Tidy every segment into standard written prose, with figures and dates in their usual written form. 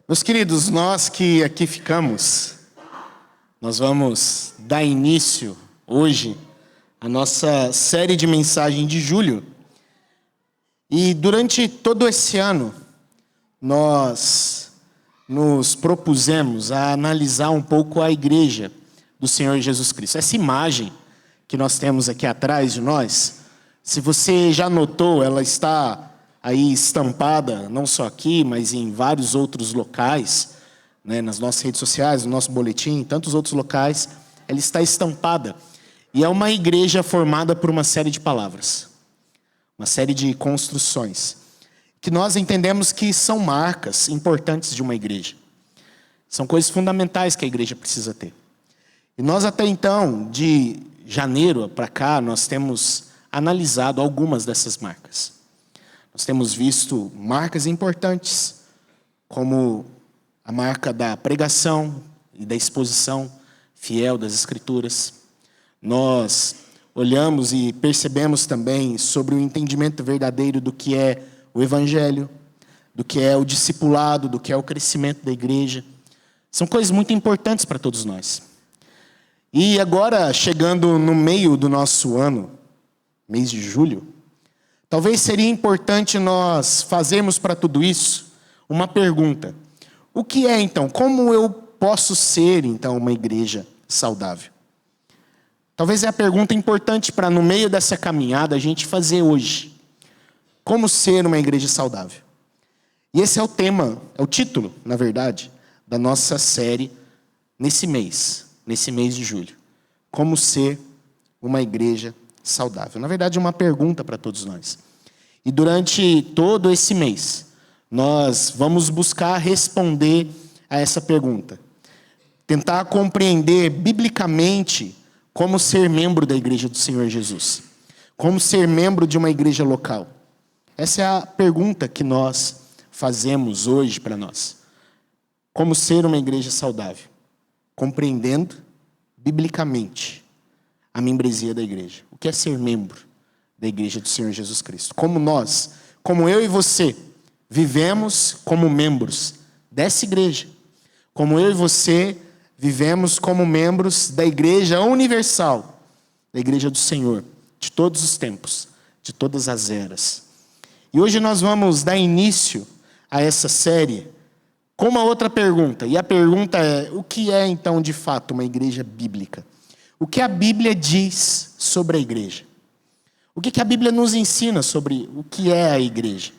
Meus queridos, nós que aqui ficamos, nós vamos dar início hoje à nossa série de mensagem de julho. E durante todo esse ano, nós nos propusemos a analisar um pouco a igreja do Senhor Jesus Cristo. Essa imagem que nós temos aqui atrás de nós, se você já notou, ela está aí estampada, não só aqui, mas em vários outros locais, né, nas nossas redes sociais, no nosso boletim, em tantos outros locais, ela está estampada. E é uma igreja formada por uma série de palavras, uma série de construções, que nós entendemos que são marcas importantes de uma igreja. São coisas fundamentais que a igreja precisa ter. E nós até então, de janeiro para cá, nós temos analisado algumas dessas marcas. Nós temos visto marcas importantes, como a marca da pregação e da exposição fiel das Escrituras. Nós olhamos e percebemos também sobre o entendimento verdadeiro do que é o Evangelho, do que é o discipulado, do que é o crescimento da igreja. São coisas muito importantes para todos nós. E agora, chegando no meio do nosso ano, mês de julho, talvez seria importante nós fazermos para tudo isso uma pergunta. O que é, então? Como eu posso ser, então, uma igreja saudável? Talvez é a pergunta importante para, no meio dessa caminhada, a gente fazer hoje. Como ser uma igreja saudável? E esse é o tema, é o título, na verdade, da nossa série nesse mês de julho. Como ser uma igreja saudável. Na verdade, é uma pergunta para todos nós. E durante todo esse mês, nós vamos buscar responder a essa pergunta. Tentar compreender biblicamente como ser membro da igreja do Senhor Jesus. Como ser membro de uma igreja local. Essa é a pergunta que nós fazemos hoje para nós. Como ser uma igreja saudável? Compreendendo biblicamente a membresia da igreja. O que é ser membro da igreja do Senhor Jesus Cristo? Como nós, como eu e você, vivemos como membros dessa igreja. Como eu e você vivemos como membros da igreja universal, da igreja do Senhor, de todos os tempos, de todas as eras. E hoje nós vamos dar início a essa série com uma outra pergunta. E a pergunta é: o que é então de fato uma igreja bíblica? O que a Bíblia diz sobre a igreja? O que a Bíblia nos ensina sobre o que é a igreja?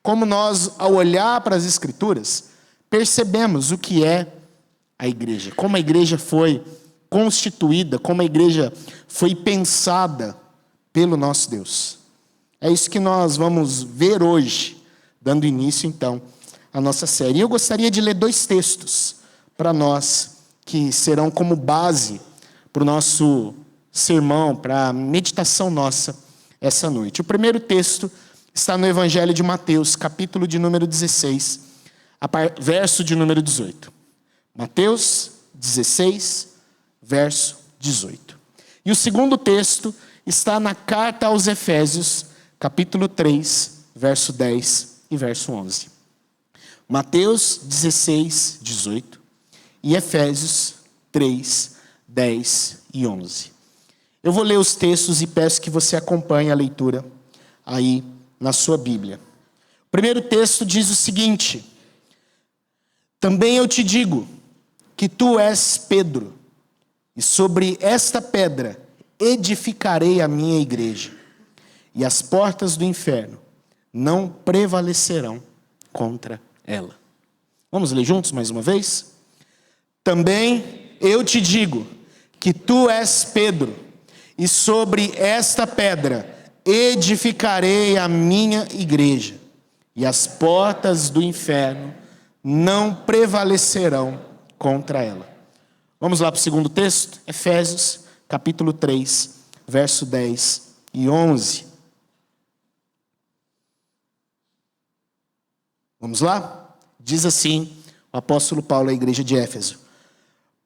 Como nós, ao olhar para as Escrituras, percebemos o que é a igreja? Como a igreja foi constituída, como a igreja foi pensada pelo nosso Deus? É isso que nós vamos ver hoje, dando início então à nossa série. E eu gostaria de ler 2 textos para nós, que serão como base para o nosso sermão, para a meditação nossa essa noite. O primeiro texto está no Evangelho de Mateus, capítulo de número 16, verso de número 18. Mateus 16, verso 18. E o segundo texto está na carta aos Efésios, capítulo 3, verso 10 e verso 11. Mateus 16, 18 e Efésios 3, 10 e 11. Eu vou ler os textos e peço que você acompanhe a leitura aí na sua Bíblia. O primeiro texto diz o seguinte: também eu te digo que tu és Pedro, e sobre esta pedra edificarei a minha igreja, e as portas do inferno não prevalecerão contra ela. Vamos ler juntos mais uma vez? Também eu te digo que tu és Pedro, e sobre esta pedra edificarei a minha igreja, e as portas do inferno não prevalecerão contra ela. Vamos lá para o segundo texto? Efésios, capítulo 3, verso 10 e 11. Vamos lá? Diz assim o apóstolo Paulo à igreja de Éfeso: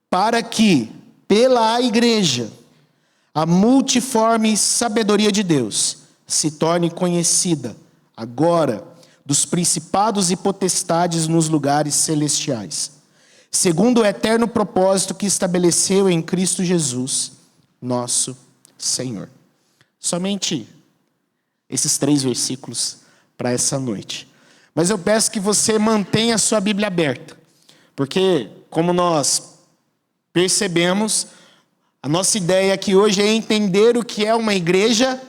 para que, pela igreja, a multiforme sabedoria de Deus se torne conhecida agora dos principados e potestades nos lugares celestiais, segundo o eterno propósito que estabeleceu em Cristo Jesus, nosso Senhor. Somente esses 3 versículos para essa noite. Mas eu peço que você mantenha a sua Bíblia aberta, porque, como nós percebemos, a nossa ideia aqui hoje é entender o que é uma igreja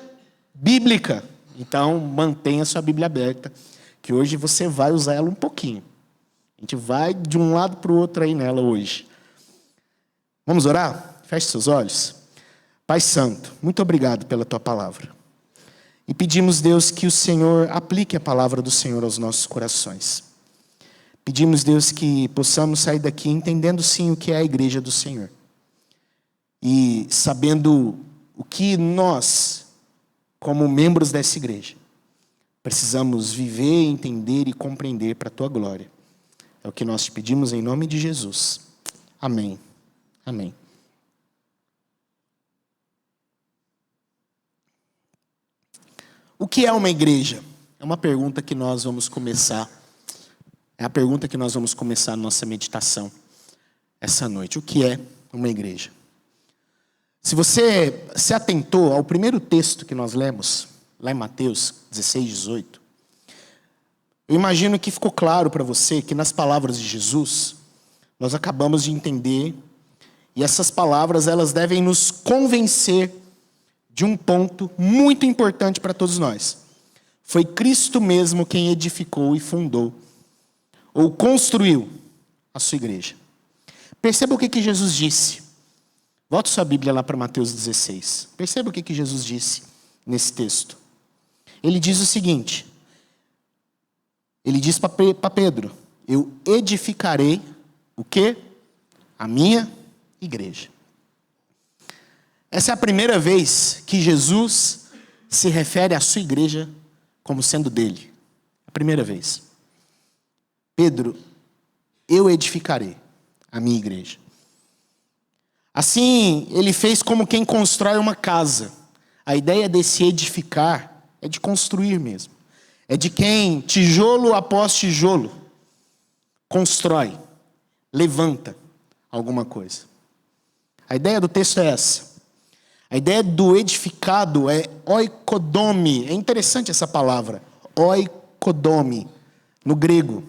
bíblica. Então, mantenha a sua Bíblia aberta, que hoje você vai usar ela um pouquinho. A gente vai de um lado para o outro aí nela hoje. Vamos orar? Feche seus olhos. Pai Santo, muito obrigado pela Tua palavra. E pedimos, Deus, que o Senhor aplique a palavra do Senhor aos nossos corações. Pedimos, Deus, que possamos sair daqui entendendo sim o que é a igreja do Senhor. E sabendo o que nós, como membros dessa igreja, precisamos viver, entender e compreender para a Tua glória. É o que nós te pedimos em nome de Jesus. Amém. Amém. O que é uma igreja? É uma pergunta que nós vamos começar. É a pergunta que nós vamos começar a nossa meditação essa noite. O que é uma igreja? Se você se atentou ao primeiro texto que nós lemos, lá em Mateus 16, 18, eu imagino que ficou claro para você que nas palavras de Jesus, nós acabamos de entender, e essas palavras elas devem nos convencer de um ponto muito importante para todos nós. Foi Cristo mesmo quem edificou e fundou, ou construiu a sua igreja. Perceba o que Jesus disse. Volta sua Bíblia lá para Mateus 16. Perceba o que Jesus disse nesse texto. Ele diz o seguinte. Ele diz para Pedro: eu edificarei o quê? A minha igreja. Essa é a primeira vez que Jesus se refere à sua igreja como sendo dele. A primeira vez. Pedro, eu edificarei a minha igreja. Assim, ele fez como quem constrói uma casa. A ideia desse edificar é de construir mesmo. É de quem, tijolo após tijolo, constrói, levanta alguma coisa. A ideia do texto é essa. A ideia do edificado é oikodome. É interessante essa palavra, oikodome, no grego.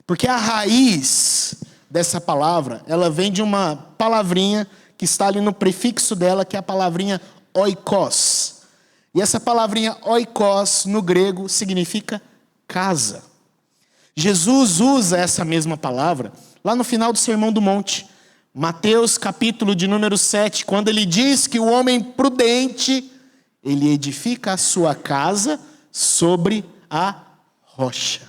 Porque a raiz dessa palavra, ela vem de uma palavrinha que está ali no prefixo dela, que é a palavrinha oikos. E essa palavrinha oikos, no grego, significa casa. Jesus usa essa mesma palavra lá no final do Sermão do Monte. Mateus, capítulo de número 7, quando ele diz que o homem prudente, ele edifica a sua casa sobre a rocha.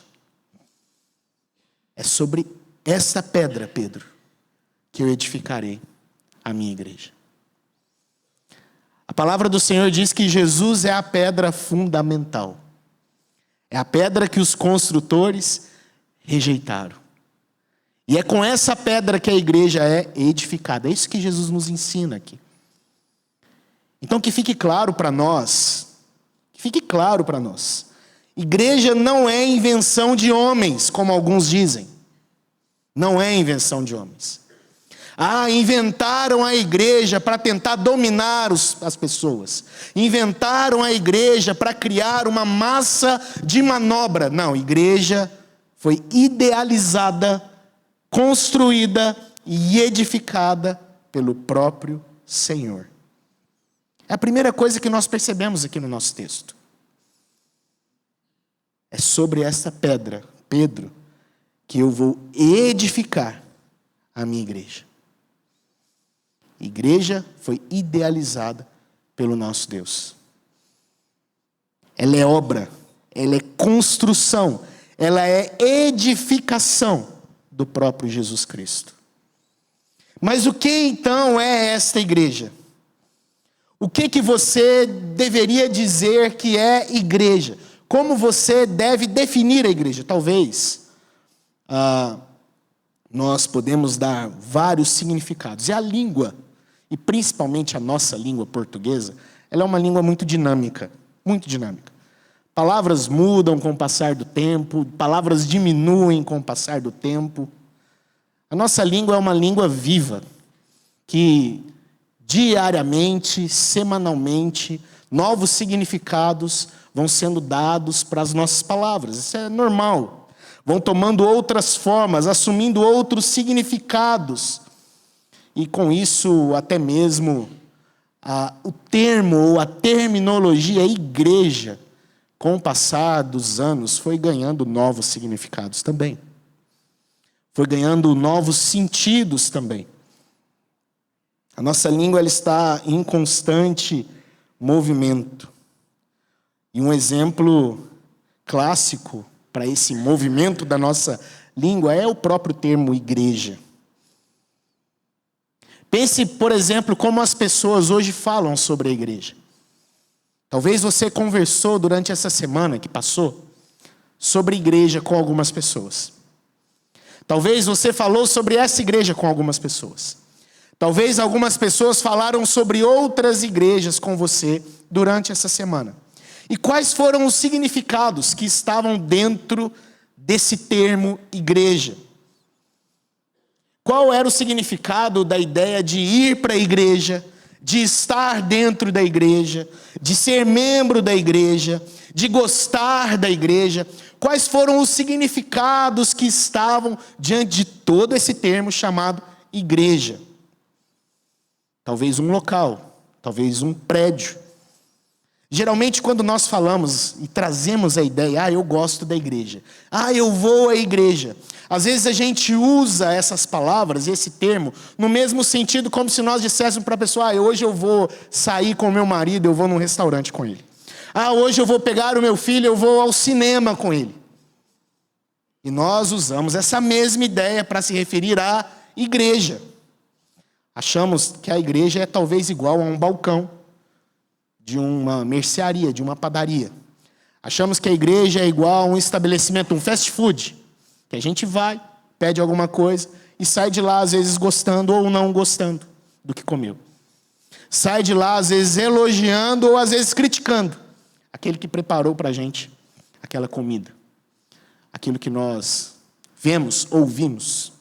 É sobre essa pedra, Pedro, que eu edificarei a minha igreja. A palavra do Senhor diz que Jesus é a pedra fundamental. É a pedra que os construtores rejeitaram. E é com essa pedra que a igreja é edificada. É isso que Jesus nos ensina aqui. Então que fique claro para nós, igreja não é invenção de homens, como alguns dizem. Não é invenção de homens. Inventaram a igreja para tentar dominar as pessoas. Inventaram a igreja para criar uma massa de manobra. Não, igreja foi idealizada, construída e edificada pelo próprio Senhor. É a primeira coisa que nós percebemos aqui no nosso texto. É sobre essa pedra, Pedro, que eu vou edificar a minha igreja. Igreja foi idealizada pelo nosso Deus. Ela é obra, ela é construção, ela é edificação do próprio Jesus Cristo. Mas o que então é esta igreja? O que você deveria dizer que é igreja? Como você deve definir a igreja? Talvez nós podemos dar vários significados. E a língua, e principalmente a nossa língua portuguesa, ela é uma língua muito dinâmica. Palavras mudam com o passar do tempo, palavras diminuem com o passar do tempo. A nossa língua é uma língua viva, que diariamente, semanalmente, novos significados vão sendo dados para as nossas palavras. Isso é normal. Vão tomando outras formas, assumindo outros significados. E com isso, até mesmo, o termo ou a terminologia igreja, com o passar dos anos, foi ganhando novos significados também. Foi ganhando novos sentidos também. A nossa língua ela está em constante movimento. E um exemplo clássico para esse movimento da nossa língua é o próprio termo igreja. Pense, por exemplo, como as pessoas hoje falam sobre a igreja. Talvez você conversou durante essa semana que passou sobre igreja com algumas pessoas. Talvez você falou sobre essa igreja com algumas pessoas. Talvez algumas pessoas falaram sobre outras igrejas com você durante essa semana. E quais foram os significados que estavam dentro desse termo igreja? Qual era o significado da ideia de ir para a igreja, de estar dentro da igreja, de ser membro da igreja, de gostar da igreja? Quais foram os significados que estavam diante de todo esse termo chamado igreja? Talvez um local, talvez um prédio. Geralmente quando nós falamos e trazemos a ideia, eu gosto da igreja, eu vou à igreja. Às vezes a gente usa essas palavras, esse termo, no mesmo sentido como se nós disséssemos para a pessoa, hoje eu vou sair com o meu marido, eu vou num restaurante com ele. Hoje eu vou pegar o meu filho, eu vou ao cinema com ele. E nós usamos essa mesma ideia para se referir à igreja. Achamos que a igreja é talvez igual a um balcão de uma mercearia, de uma padaria. Achamos que a igreja é igual a um estabelecimento, um fast food, que a gente vai, pede alguma coisa e sai de lá às vezes gostando ou não gostando do que comeu. Sai de lá às vezes elogiando ou às vezes criticando aquele que preparou para a gente aquela comida. Aquilo que nós vemos, ouvimos.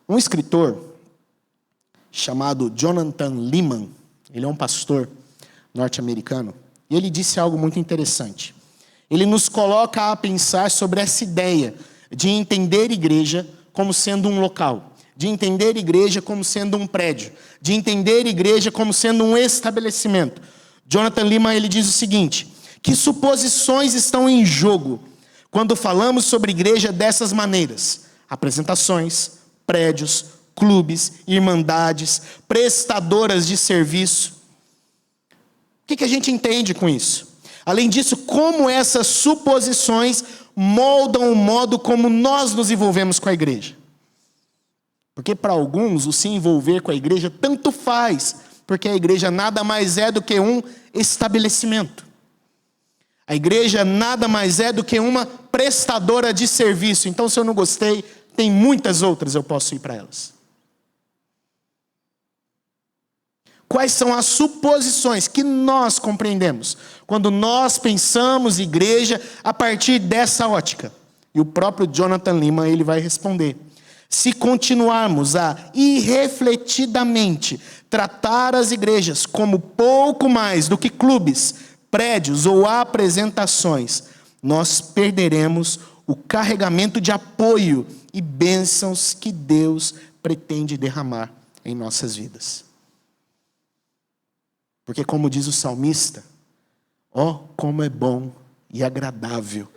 Um escritor chamado Jonathan Leeman, ele é um pastor norte-americano, e ele disse algo muito interessante. Ele nos coloca a pensar sobre essa ideia de entender igreja como sendo um local, de entender igreja como sendo um prédio, de entender igreja como sendo um estabelecimento. Jonathan Leeman, ele diz o seguinte, que suposições estão em jogo quando falamos sobre igreja dessas maneiras: apresentações, prédios, clubes, irmandades, prestadoras de serviço. O que a gente entende com isso? Além disso, como essas suposições moldam o modo como nós nos envolvemos com a igreja. Porque para alguns, o se envolver com a igreja tanto faz, porque a igreja nada mais é do que um estabelecimento. A igreja nada mais é do que uma prestadora de serviço. Então, se eu não gostei, tem muitas outras, eu posso ir para elas. Quais são as suposições que nós compreendemos quando nós pensamos igreja a partir dessa ótica? E o próprio Jonathan Leeman, ele vai responder. Se continuarmos a irrefletidamente tratar as igrejas como pouco mais do que clubes, prédios ou apresentações, nós perderemos o carregamento de apoio e bênçãos que Deus pretende derramar em nossas vidas. Porque como diz o salmista, como é bom e agradável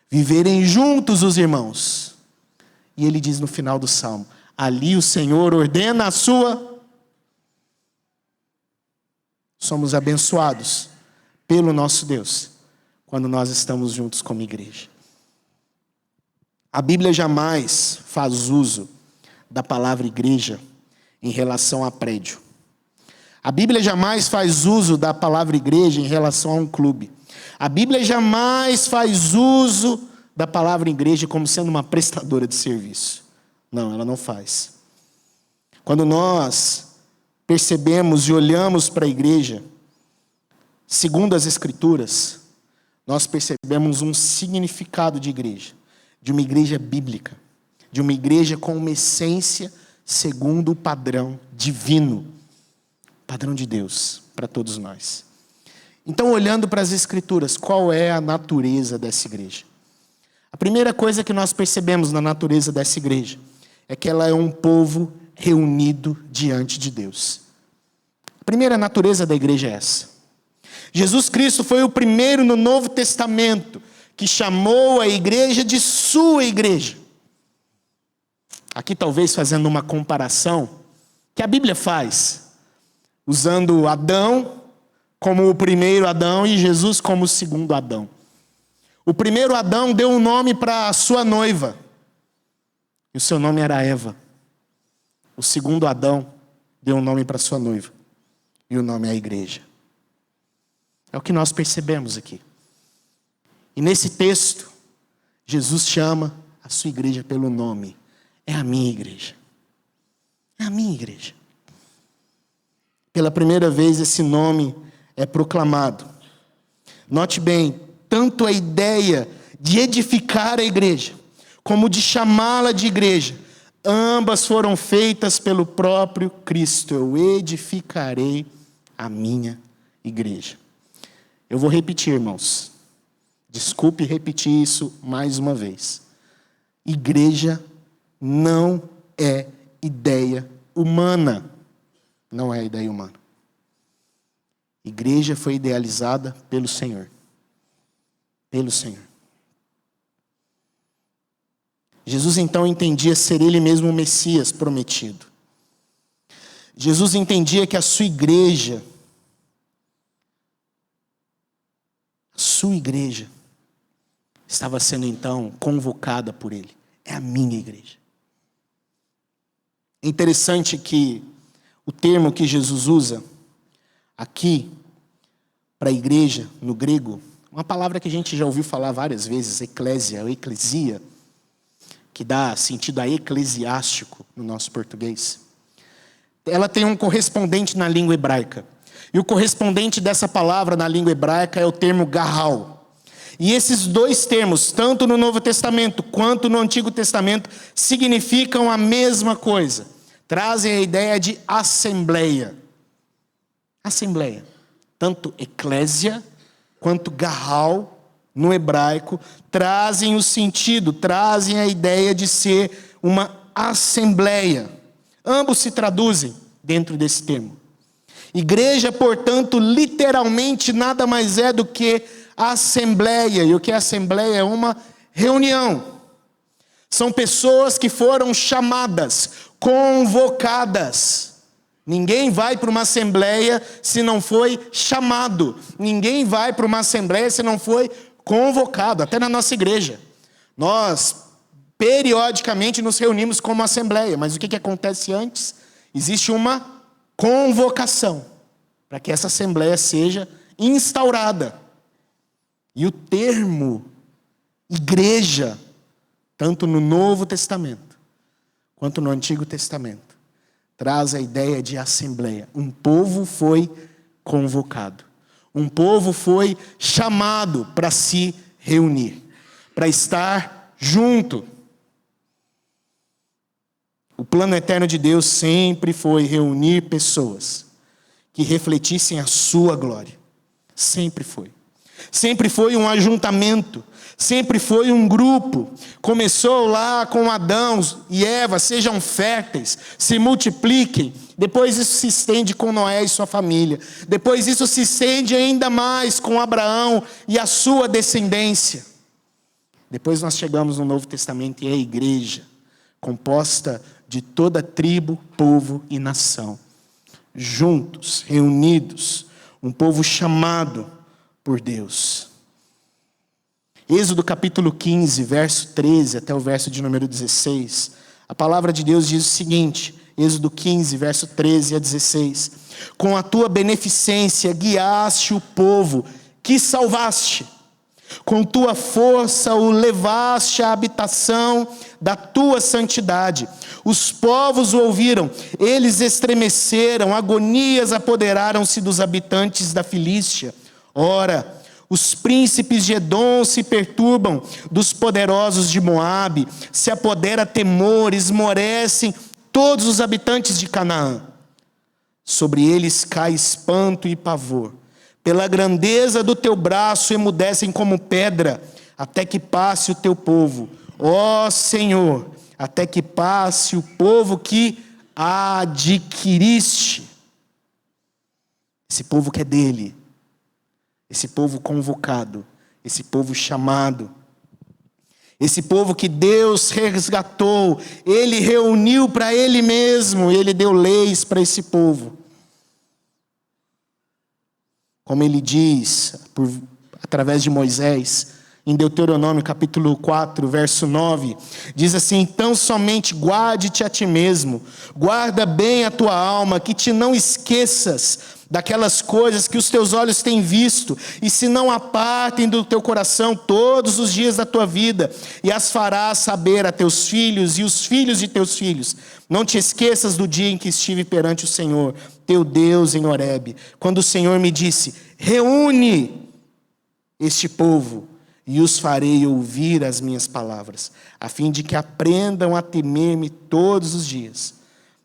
viverem juntos os irmãos. E ele diz no final do salmo, ali o Senhor ordena a sua. Somos abençoados pelo nosso Deus quando nós estamos juntos como igreja. A Bíblia jamais faz uso da palavra igreja em relação a prédio. A Bíblia jamais faz uso da palavra igreja em relação a um clube. A Bíblia jamais faz uso da palavra igreja como sendo uma prestadora de serviço. Não, ela não faz. Quando nós percebemos e olhamos para a igreja, segundo as Escrituras, nós percebemos um significado de uma igreja bíblica, de uma igreja com uma essência segundo o padrão divino, padrão de Deus para todos nós. Então, olhando para as Escrituras, qual é a natureza dessa igreja? A primeira coisa que nós percebemos na natureza dessa igreja é que ela é um povo reunido diante de Deus. A primeira natureza da igreja é essa. Jesus Cristo foi o primeiro no Novo Testamento que chamou a igreja de sua igreja. Aqui talvez fazendo uma comparação que a Bíblia faz, usando Adão como o primeiro Adão e Jesus como o segundo Adão. O primeiro Adão deu um nome para a sua noiva, e o seu nome era Eva. O segundo Adão deu um nome para a sua noiva, e o nome é a igreja. É o que nós percebemos aqui. E nesse texto, Jesus chama a sua igreja pelo nome. É a minha igreja. É a minha igreja. Pela primeira vez esse nome é proclamado. Note bem, tanto a ideia de edificar a igreja, como de chamá-la de igreja, ambas foram feitas pelo próprio Cristo. Eu edificarei a minha igreja. Eu vou repetir, irmãos. Desculpe repetir isso mais uma vez. Igreja não é ideia humana. Não é ideia humana. Igreja foi idealizada pelo Senhor. Pelo Senhor. Jesus então entendia ser Ele mesmo o Messias prometido. Jesus entendia que a sua igreja estava sendo então convocada por Ele. É a minha igreja. É interessante que o termo que Jesus usa aqui para a igreja, no grego, uma palavra que a gente já ouviu falar várias vezes, eclésia ou eclesia, que dá sentido a eclesiástico no nosso português. Ela tem um correspondente na língua hebraica. E o correspondente dessa palavra na língua hebraica é o termo garral. E esses dois termos, tanto no Novo Testamento quanto no Antigo Testamento, significam a mesma coisa. Trazem a ideia de assembleia. Assembleia. Tanto eclésia quanto garral no hebraico trazem o sentido, trazem a ideia de ser uma assembleia. Ambos se traduzem dentro desse termo. Igreja, portanto, literalmente nada mais é do que assembleia. E o que é assembleia? É uma reunião. São pessoas que foram chamadas, convocadas. Ninguém vai para uma assembleia se não foi chamado. Ninguém vai para uma assembleia se não foi convocado. Até na nossa igreja. Nós, periodicamente, nos reunimos como assembleia. Mas o que acontece antes? Existe uma convocação para que essa assembleia seja instaurada. E o termo igreja, tanto no Novo Testamento quanto no Antigo Testamento, traz a ideia de assembleia. Um povo foi convocado. Um povo foi chamado para se reunir, para estar junto. O plano eterno de Deus sempre foi reunir pessoas que refletissem a sua glória. Sempre foi. Sempre foi um ajuntamento. Sempre foi um grupo. Começou lá com Adão e Eva, sejam férteis, se multipliquem. Depois isso se estende com Noé e sua família. Depois isso se estende ainda mais com Abraão e a sua descendência. Depois nós chegamos no Novo Testamento e é a igreja, composta de toda tribo, povo e nação. Juntos, reunidos, um povo chamado por Deus. Êxodo capítulo 15, verso 13 até o verso de número 16. A palavra de Deus diz o seguinte, Êxodo 15, verso 13 a 16. Com a tua beneficência guiaste o povo que salvaste. Com tua força o levaste à habitação da tua santidade. Os povos o ouviram, eles estremeceram, agonias apoderaram-se dos habitantes da Filístia. Ora, Os príncipes de Edom se perturbam, dos poderosos de Moabe se apodera temor, esmorecem todos os habitantes de Canaã. Sobre eles cai espanto e pavor. Pela grandeza do teu braço emudecem como pedra, até que passe o teu povo. Ó Senhor, até que passe o povo que adquiriste. Esse povo que é dele, esse povo convocado, esse povo chamado, esse povo que Deus resgatou, Ele reuniu para Ele mesmo, Ele deu leis para esse povo. Como Ele diz, através de Moisés, em Deuteronômio capítulo 4, verso 9, diz assim: então somente guarde-te a ti mesmo, guarda bem a tua alma, que te não esqueças daquelas coisas que os teus olhos têm visto, e se não apartem do teu coração todos os dias da tua vida, e as farás saber a teus filhos e os filhos de teus filhos. Não te esqueças do dia em que estive perante o Senhor, teu Deus, em Horebe, quando o Senhor me disse: reúne este povo, e os farei ouvir as minhas palavras, a fim de que aprendam a temer-me todos os dias,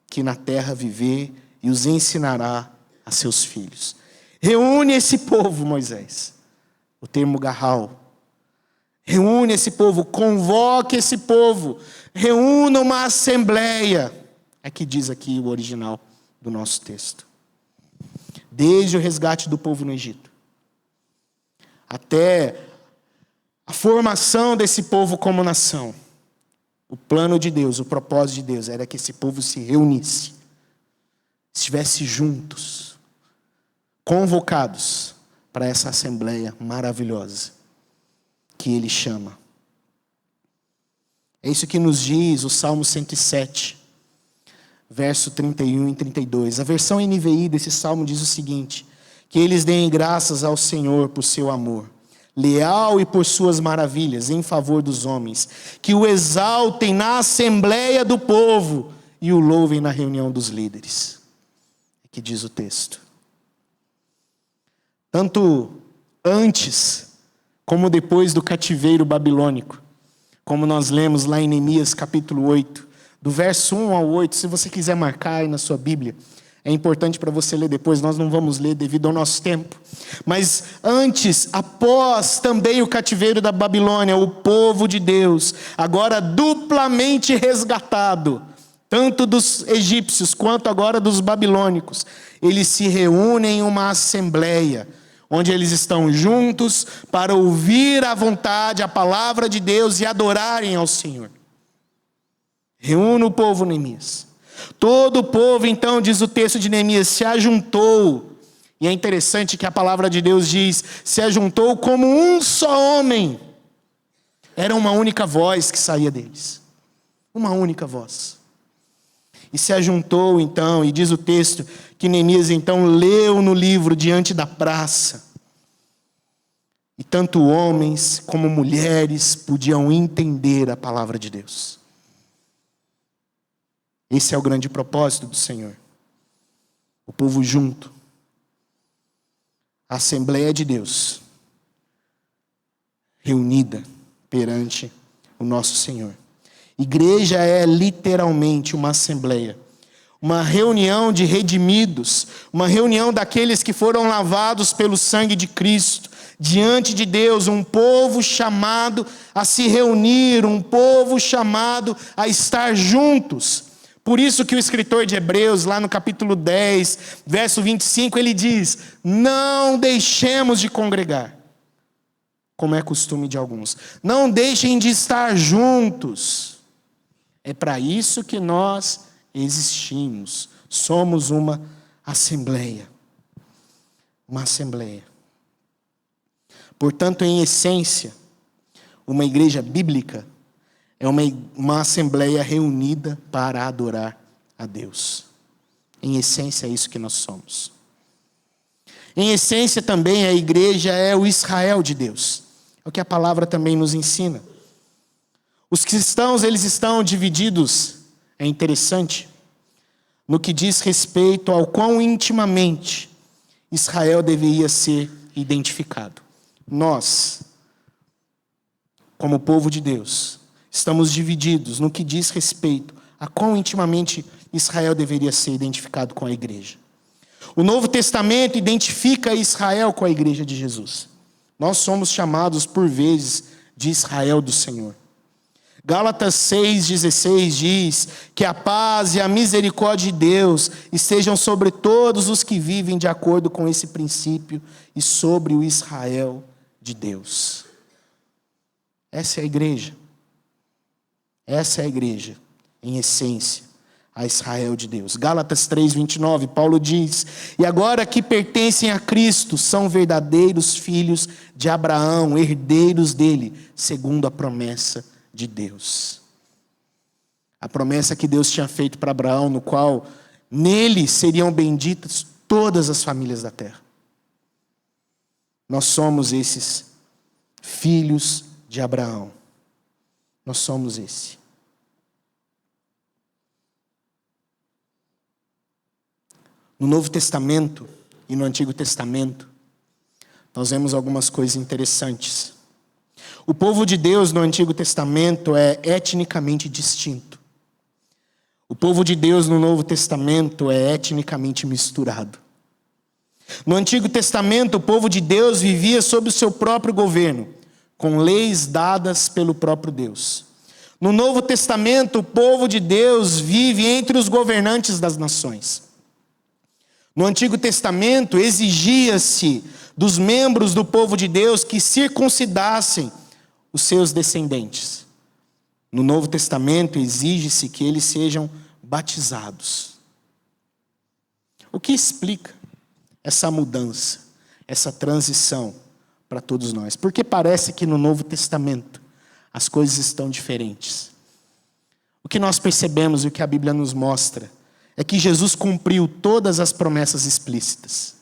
que na terra viver, e os ensinará a seus filhos. Reúne esse povo, Moisés. O termo garral. Reúne esse povo, convoque esse povo, reúna uma assembleia. É que diz aqui o original do nosso texto. Desde o resgate do povo no Egito, até a formação desse povo como nação, o plano de Deus, o propósito de Deus era que esse povo se reunisse, estivesse juntos, convocados para essa assembleia maravilhosa que Ele chama. É isso que nos diz o Salmo 107, verso 31 e 32. A versão NVI desse Salmo diz o seguinte: que eles deem graças ao Senhor por seu amor leal e por suas maravilhas em favor dos homens, que o exaltem na assembleia do povo e o louvem na reunião dos líderes. É que diz o texto. Tanto antes como depois do cativeiro babilônico, como nós lemos lá em Neemias capítulo 8, do verso 1 ao 8, se você quiser marcar aí na sua Bíblia, é importante para você ler depois, nós não vamos ler devido ao nosso tempo. Mas antes, após também o cativeiro da Babilônia, o povo de Deus, agora duplamente resgatado, tanto dos egípcios quanto agora dos babilônicos, eles se reúnem em uma assembleia, onde eles estão juntos para ouvir a vontade, a palavra de Deus e adorarem ao Senhor. Reúne o povo, Neemias. Todo o povo, então, diz o texto de Neemias, se ajuntou. E é interessante que a palavra de Deus diz, se ajuntou como um só homem. Era uma única voz que saía deles. Uma única voz. E se ajuntou, então, e diz o texto que Neemias, então, leu no livro diante da praça. E tanto homens como mulheres podiam entender a palavra de Deus. Esse é o grande propósito do Senhor. O povo junto. A Assembleia de Deus. Reunida perante o nosso Senhor. Igreja é literalmente uma assembleia. Uma reunião de redimidos. Uma reunião daqueles que foram lavados pelo sangue de Cristo. Diante de Deus, um povo chamado a se reunir. Um povo chamado a estar juntos. Por isso que o escritor de Hebreus, lá no capítulo 10, verso 25, ele diz: não deixemos de congregar, como é costume de alguns. Não deixem de estar juntos. É para isso que nós existimos. Somos uma assembleia. Uma assembleia. Portanto, em essência, uma igreja bíblica é uma assembleia reunida para adorar a Deus. Em essência, é isso que nós somos. Em essência, também, a igreja é o Israel de Deus. É o que a palavra também nos ensina. Os cristãos, eles estão divididos, é interessante, no que diz respeito ao quão intimamente Israel deveria ser identificado. nós, como povo de Deus, estamos divididos no que diz respeito a quão intimamente Israel deveria ser identificado com a igreja. O Novo Testamento identifica Israel com a igreja de Jesus. Nós somos chamados por vezes de Israel do Senhor. Gálatas 6,16 diz que a paz e a misericórdia de Deus estejam sobre todos os que vivem de acordo com esse princípio e sobre o Israel de Deus. Essa é a igreja. Essa é a igreja, em essência, a Israel de Deus. Gálatas 3,29, Paulo diz: e agora que pertencem a Cristo, são verdadeiros filhos de Abraão, herdeiros dele, segundo a promessa de Deus. A promessa que Deus tinha feito para Abraão, no qual nele seriam benditas todas as famílias da terra. Nós somos esses filhos de Abraão. Nós somos esse. No Novo Testamento e no Antigo Testamento, nós vemos algumas coisas interessantes. O povo de Deus no Antigo Testamento é etnicamente distinto. O povo de Deus no Novo Testamento é etnicamente misturado. No Antigo Testamento, o povo de Deus vivia sob o seu próprio governo, com leis dadas pelo próprio Deus. No Novo Testamento, o povo de Deus vive entre os governantes das nações. No Antigo Testamento, exigia-se dos membros do povo de Deus que circuncidassem os seus descendentes. No Novo Testamento, exige-se que eles sejam batizados. O que explica essa mudança, essa transição para todos nós? Porque parece que no Novo Testamento as coisas estão diferentes. O que nós percebemos e o que a Bíblia nos mostra é que Jesus cumpriu todas as promessas explícitas.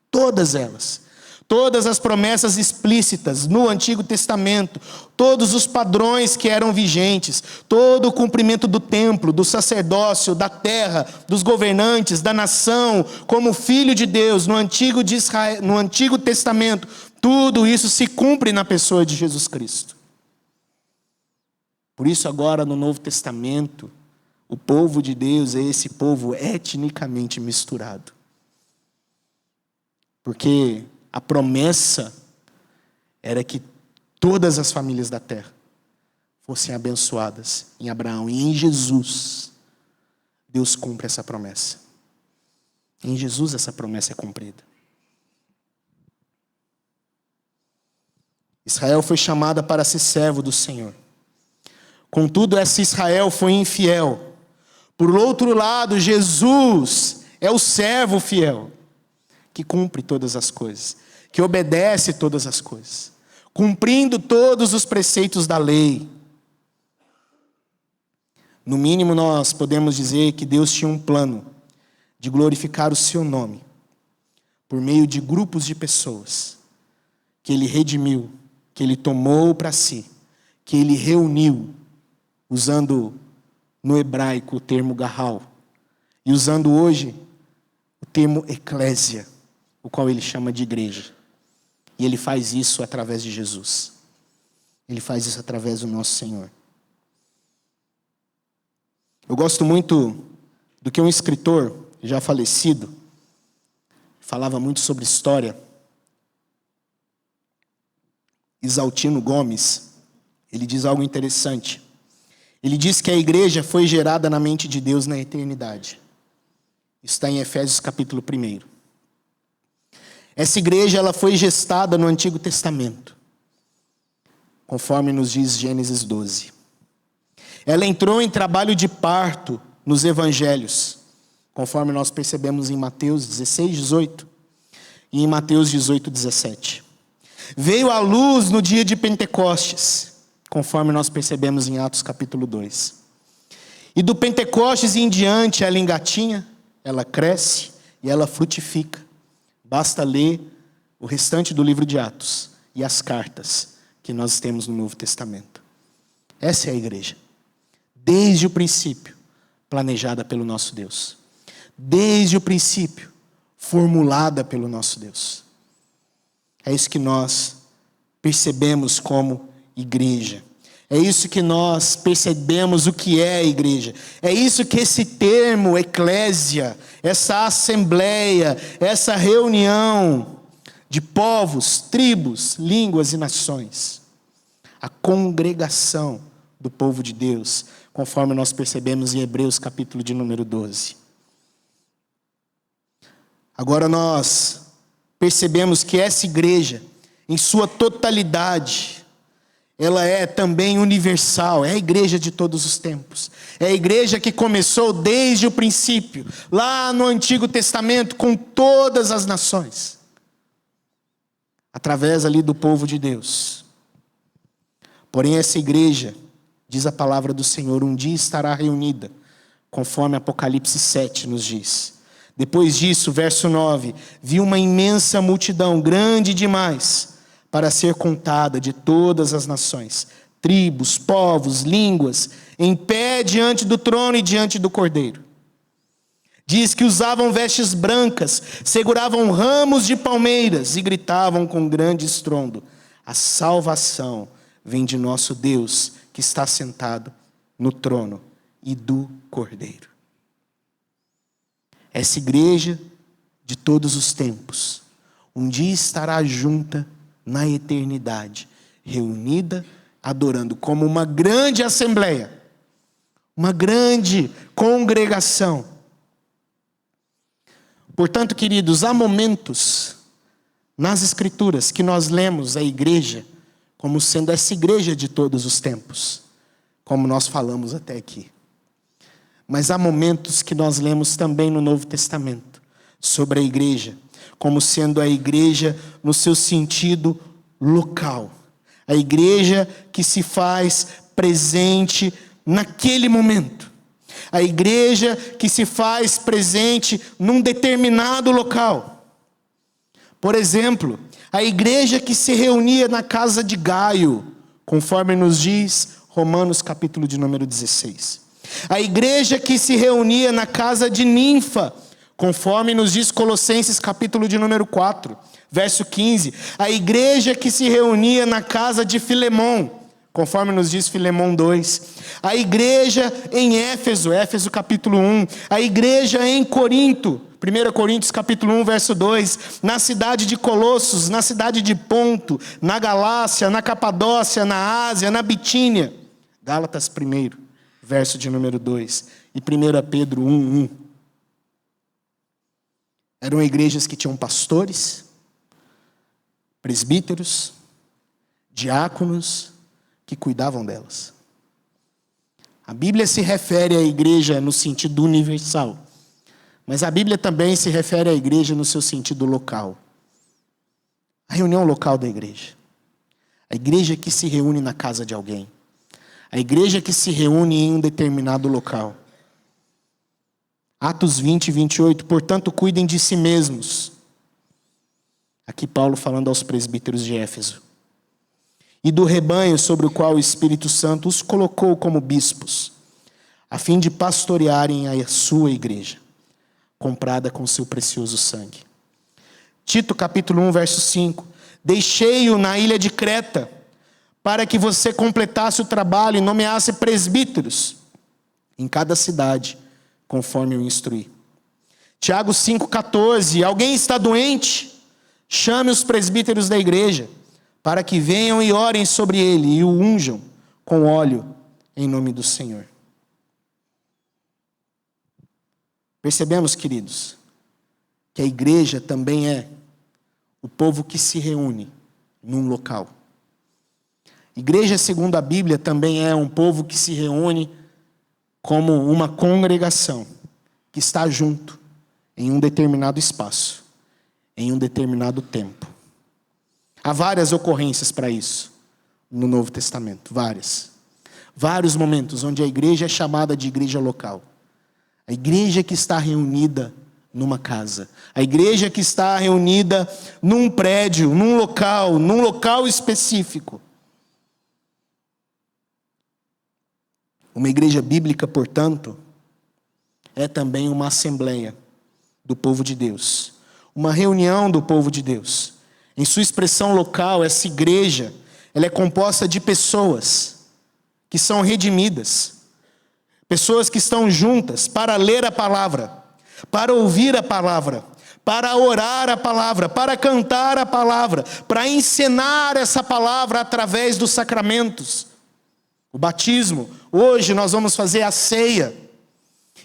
Todas elas. Todas as promessas explícitas no Antigo Testamento, todos os padrões que eram vigentes, todo o cumprimento do templo, do sacerdócio, da terra, dos governantes, da nação, como filho de Deus, no Antigo Testamento, tudo isso se cumpre na pessoa de Jesus Cristo. Por isso agora no Novo Testamento, o povo de Deus é esse povo etnicamente misturado. Porque a promessa era que todas as famílias da terra fossem abençoadas em Abraão. E em Jesus, Deus cumpre essa promessa. Em Jesus essa promessa é cumprida. Israel foi chamada para ser servo do Senhor. Contudo, esse Israel foi infiel. Por outro lado, Jesus é o servo fiel, que cumpre todas as coisas, que obedece todas as coisas, cumprindo todos os preceitos da lei. No mínimo, nós podemos dizer que Deus tinha um plano de glorificar o seu nome por meio de grupos de pessoas que Ele redimiu, que Ele tomou para si, que Ele reuniu, usando no hebraico o termo garral, e usando hoje o termo eclésia, o qual Ele chama de igreja. E Ele faz isso através de Jesus. Ele faz isso através do nosso Senhor. Eu gosto muito do que um escritor já falecido falava muito sobre história. Isaltino Gomes, ele diz algo interessante. Ele diz que a igreja foi gerada na mente de Deus na eternidade. Isso está em Efésios capítulo 1. Essa igreja ela foi gestada no Antigo Testamento, conforme nos diz Gênesis 12. Ela entrou em trabalho de parto nos evangelhos, conforme nós percebemos em Mateus 16, 18 e em Mateus 18, 17. Veio à luz no dia de Pentecostes, conforme nós percebemos em Atos capítulo 2. E do Pentecostes em diante ela engatinha, ela cresce e ela frutifica. Basta ler o restante do livro de Atos e as cartas que nós temos no Novo Testamento. Essa é a igreja. Desde o princípio, planejada pelo nosso Deus. Desde o princípio, formulada pelo nosso Deus. É isso que nós percebemos como igreja. É isso que nós percebemos o que é a igreja. É isso que esse termo, eclésia, essa assembleia, essa reunião de povos, tribos, línguas e nações. A congregação do povo de Deus, conforme nós percebemos em Hebreus capítulo de número 12. Agora nós percebemos que essa igreja, em sua totalidade, ela é também universal, é a igreja de todos os tempos. É a igreja que começou desde o princípio, lá no Antigo Testamento, com todas as nações. Através ali do povo de Deus. Porém essa igreja, diz a palavra do Senhor, um dia estará reunida, conforme Apocalipse 7 nos diz. Depois disso, verso 9, vi uma imensa multidão, grande demais, para ser contada, de todas as nações, tribos, povos, línguas, em pé diante do trono e diante do Cordeiro. Diz que usavam vestes brancas, seguravam ramos de palmeiras e gritavam com grande estrondo: a salvação vem de nosso Deus, que está sentado no trono, e do Cordeiro. Essa igreja de todos os tempos, um dia estará junta na eternidade, reunida, adorando como uma grande assembleia, uma grande congregação. Portanto, queridos, há momentos nas Escrituras que nós lemos a igreja como sendo essa igreja de todos os tempos, como nós falamos até aqui. Mas há momentos que nós lemos também no Novo Testamento sobre a igreja, como sendo a igreja no seu sentido local. A igreja que se faz presente naquele momento. A igreja que se faz presente num determinado local. Por exemplo, a igreja que se reunia na casa de Gaio, conforme nos diz Romanos capítulo de número 16. A igreja que se reunia na casa de Ninfa, conforme nos diz Colossenses capítulo de número 4, verso 15. A igreja que se reunia na casa de Filemon, conforme nos diz Filemon 2. A igreja em Éfeso, Éfeso capítulo 1. A igreja em Corinto, 1 Coríntios capítulo 1, verso 2. Na cidade de Colossos, na cidade de Ponto, na Galácia, na Capadócia, na Ásia, na Bitínia. Gálatas 1, verso de número 2. E 1 Pedro 1, 1. Eram igrejas que tinham pastores, presbíteros, diáconos, que cuidavam delas. A Bíblia se refere à igreja no sentido universal, mas a Bíblia também se refere à igreja no seu sentido local. A reunião local da igreja. A igreja que se reúne na casa de alguém. A igreja que se reúne em um determinado local. Atos 20 e 28, portanto, cuidem de si mesmos. Aqui Paulo falando aos presbíteros de Éfeso. E do rebanho sobre o qual o Espírito Santo os colocou como bispos, a fim de pastorearem a sua igreja, comprada com seu precioso sangue. Tito capítulo 1, verso 5. Deixei-o na ilha de Creta, para que você completasse o trabalho e nomeasse presbíteros em cada cidade, conforme eu instruí. Tiago 5,14. Alguém está doente? Chame os presbíteros da igreja, para que venham e orem sobre ele e o unjam com óleo em nome do Senhor. Percebemos, queridos, que a igreja também é o povo que se reúne num local. Igreja, segundo a Bíblia, também é um povo que se reúne como uma congregação que está junto em um determinado espaço, em um determinado tempo. Há várias ocorrências para isso no Novo Testamento, várias. Vários momentos onde a igreja é chamada de igreja local. A igreja que está reunida numa casa. A igreja que está reunida num prédio, num local específico. Uma igreja bíblica, portanto, é também uma assembleia do povo de Deus. Uma reunião do povo de Deus. Em sua expressão local, essa igreja, ela é composta de pessoas que são redimidas. Pessoas que estão juntas para ler a palavra, para ouvir a palavra, para orar a palavra, para cantar a palavra, para ensinar essa palavra através dos sacramentos. O batismo, hoje nós vamos fazer a ceia.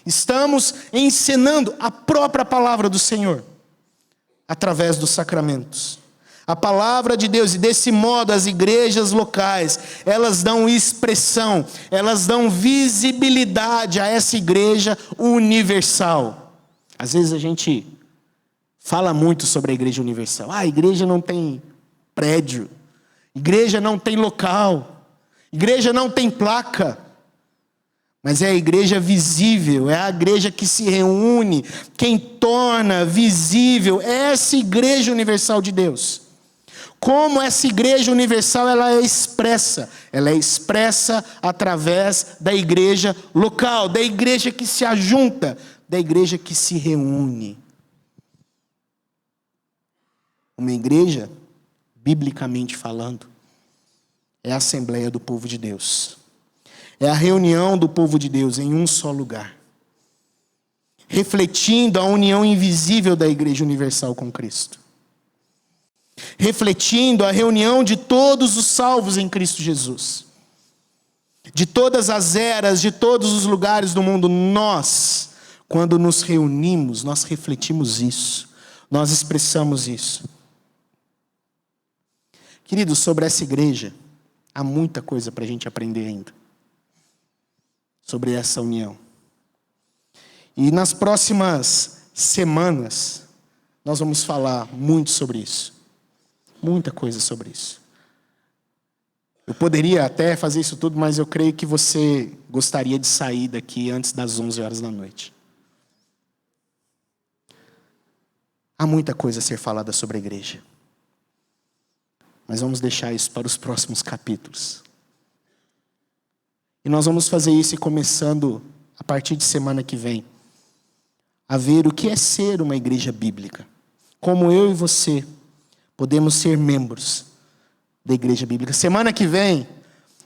Estamos ensinando a própria palavra do Senhor, através dos sacramentos. A palavra de Deus, e desse modo as igrejas locais, elas dão expressão, elas dão visibilidade a essa igreja universal. Às vezes a gente fala muito sobre a igreja universal. A igreja não tem prédio, igreja não tem local, igreja não tem placa. Mas é a igreja visível, é a igreja que se reúne, quem torna visível essa igreja universal de Deus. Como essa igreja universal ela é expressa? Ela é expressa através da igreja local, da igreja que se ajunta, da igreja que se reúne. Uma igreja, biblicamente falando, é a assembleia do povo de Deus. É a reunião do povo de Deus em um só lugar, refletindo a união invisível da igreja universal com Cristo. Refletindo a reunião de todos os salvos em Cristo Jesus. De todas as eras, de todos os lugares do mundo, nós, quando nos reunimos, nós refletimos isso. Nós expressamos isso. Queridos, sobre essa igreja, há muita coisa para a gente aprender ainda. Sobre essa união. E nas próximas semanas, nós vamos falar muito sobre isso. Muita coisa sobre isso. Eu poderia até fazer isso tudo, mas eu creio que você gostaria de sair daqui antes das 11 horas da noite. Há muita coisa a ser falada sobre a igreja. Mas vamos deixar isso para os próximos capítulos. E nós vamos fazer isso começando a partir de semana que vem, a ver o que é ser uma igreja bíblica. Como eu e você podemos ser membros da igreja bíblica. Semana que vem,